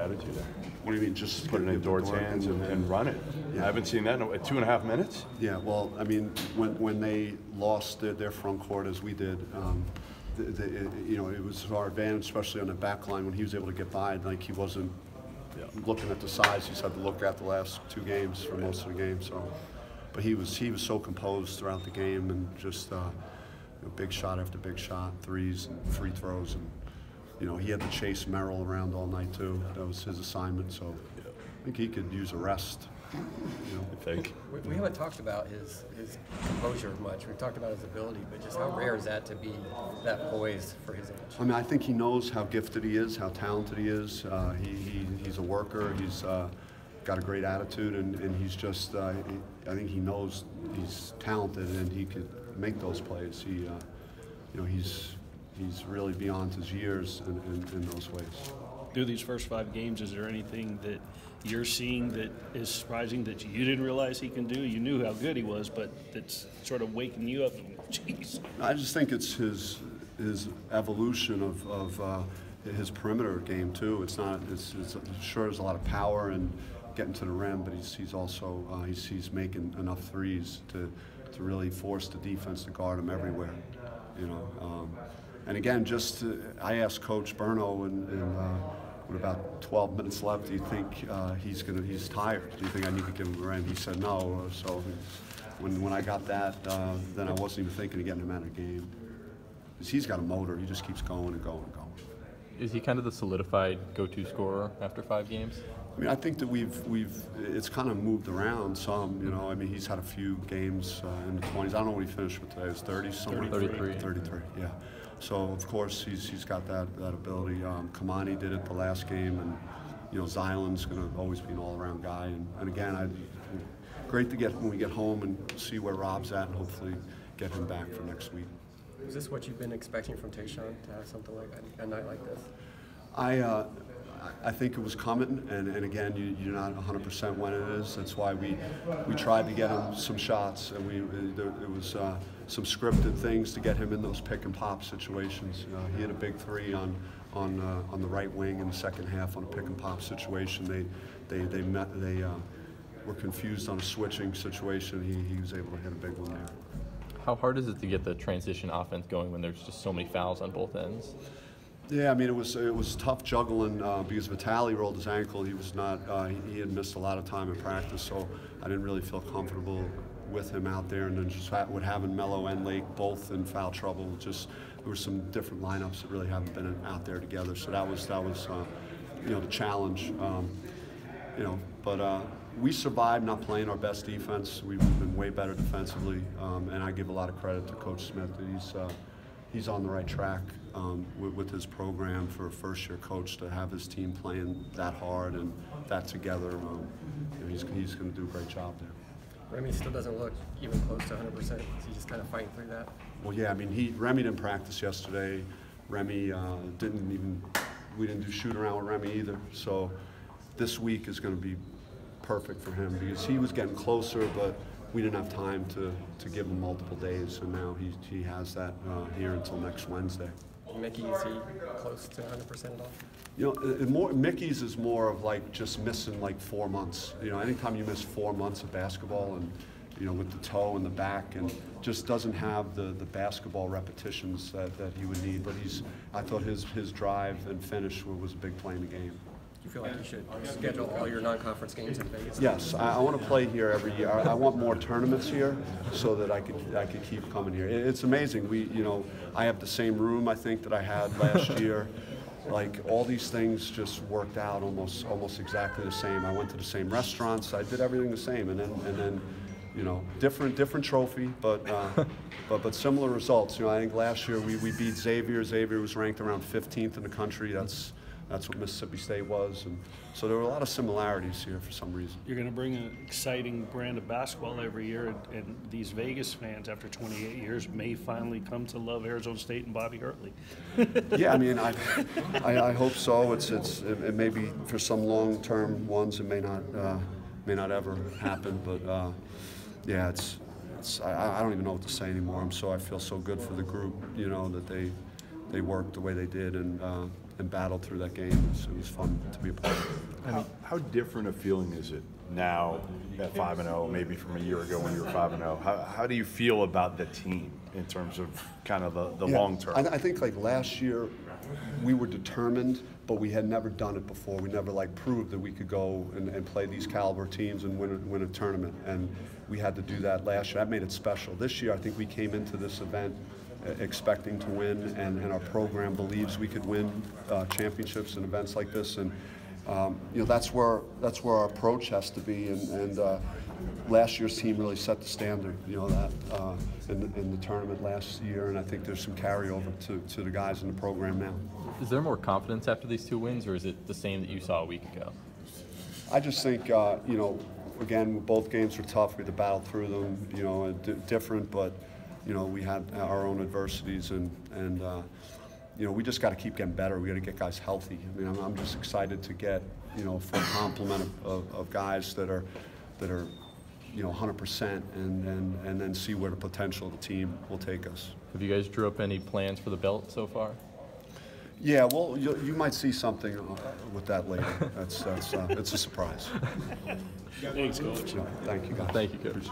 attitude there. What do you mean, just Put it in Dort's hands and run it? Yeah. I haven't seen that in 2.5 minutes. Yeah, well, I mean, when they lost their front court as we did, it was our advantage, especially on the back line when he was able to get by. Like he wasn't looking at the size he's had to look at the last 2 games for most of the game. So, but he was so composed throughout the game and just big shot after big shot, threes and free throws, and he had to chase Merrill around all night too. That was his assignment. So I think he could use a rest. I think. We haven't talked about his composure much. We've talked about his ability, but just how rare is that to be that poised for his age? I mean, I think he knows how gifted he is, how talented he is. He's a worker. He's got a great attitude, and he's just. I think he knows he's talented, and he could make those plays. He's really beyond his years in those ways. Through these first 5 games, is there anything that you're seeing that is surprising that you didn't realize he can do? You knew how good he was, but that's sort of waking you up. Jeez. I just think it's his evolution of his perimeter game too. It's sure there's a lot of power and getting to the rim, but he's also he's making enough threes to really force the defense to guard him everywhere. And again, I asked Coach Berno with about 12 minutes left, do you think he's tired? Do you think I need to give him a rim? He said no. So when I got that, then I wasn't even thinking of getting him out of the game. Because he's got a motor. He just keeps going and going and going. Is he kind of the solidified go-to scorer after 5 games? I mean, I think that it's kind of moved around some. I mean, he's had a few games in the 20s. I don't know what he finished with today. It was 30 somewhere. 33. 33. Yeah. So of course he's got that ability. Kamani did it the last game, and Zylan's going to always be an all-around guy. And again, great to get when we get home and see where Rob's at, and hopefully get him back for next week. Is this what you've been expecting from Tayshaun, to have something like a night like this? I think it was coming, and again, you're not 100% when it is. That's why we tried to get him some shots, and it was some scripted things to get him in those pick and pop situations. He had a big 3 on the right wing in the second half on a pick and pop situation. They were confused on a switching situation. He was able to hit a big one there. How hard is it to get the transition offense going when there's just so many fouls on both ends? Yeah, I mean it was tough juggling because Vitali rolled his ankle. He was not. He had missed a lot of time in practice, so I didn't really feel comfortable with him out there. And then just with having Melo and Lake both in foul trouble, there were some different lineups that really haven't been out there together. So that was the challenge. But we survived not playing our best defense. We've been way better defensively, and I give a lot of credit to Coach Smith that he's on the right track with his program for a first-year coach to have his team playing that hard and that together. He's going to do a great job there. Remy still doesn't look even close to 100%. Is he just kind of fighting through that? Well, yeah. I mean, Remy didn't practice yesterday. Remy we didn't do shoot around with Remy either. So this week is going to be perfect for him because he was getting closer, but we didn't have time to give him multiple days, and now he has that here until next Wednesday. Mickey, is he close to 100% at all? Mickey's is more of like just missing like 4 months. Anytime you miss 4 months of basketball and with the toe and the back, and just doesn't have the basketball repetitions that he would need. But I thought his drive and finish was a big play in the game. Do you feel like you should schedule all your non-conference games in Vegas? Yes, I want to play here every year. I want more tournaments here so that I could keep coming here. It's amazing. I have the same room I think that I had last year. Like all these things just worked out almost exactly the same. I went to the same restaurants. I did everything the same, and then different trophy, but similar results. I think last year we beat Xavier. Xavier was ranked around 15th in the country. That's what Mississippi State was, and so there were a lot of similarities here for some reason. You're going to bring an exciting brand of basketball every year, and these Vegas fans, after 28 years, may finally come to love Arizona State and Bobby Hurley. Yeah, I mean, I hope so. It may be for some long-term ones. It may not ever happen, but yeah, I don't even know what to say anymore. I feel so good for the group, that they worked the way they did and battled through that game. It was fun to be a part of. How different a feeling is it now at 5-0, maybe from a year ago when you were 5-0? How do you feel about the team in terms of kind of the long term? I think like last year, we were determined, but we had never done it before. We never like proved that we could go and play these caliber teams and win a tournament. And we had to do that last year. That made it special. This year, I think we came into this event expecting to win, and our program believes we could win championships and events like this. And you know, that's where our approach has to be. And last year's team really set the standard. You know that in the tournament last year, and I think there's some carryover to the guys in the program now. Is there more confidence after these 2 wins, or is it the same that you saw a week ago? I just think you know, again, both games were tough. We had to battle through them. You know, different, but you know, we had our own adversities, and you know, we just got to keep getting better. We got to get guys healthy. I mean, I'm just excited to get, you know, a full complement of guys that are you know, 100%, and then see where the potential of the team will take us. Have you guys drew up any plans for the belt so far? Yeah, well, you might see something with that later. That's it's a surprise. Thanks, Coach. Thank you, guys. Thank you, Coach.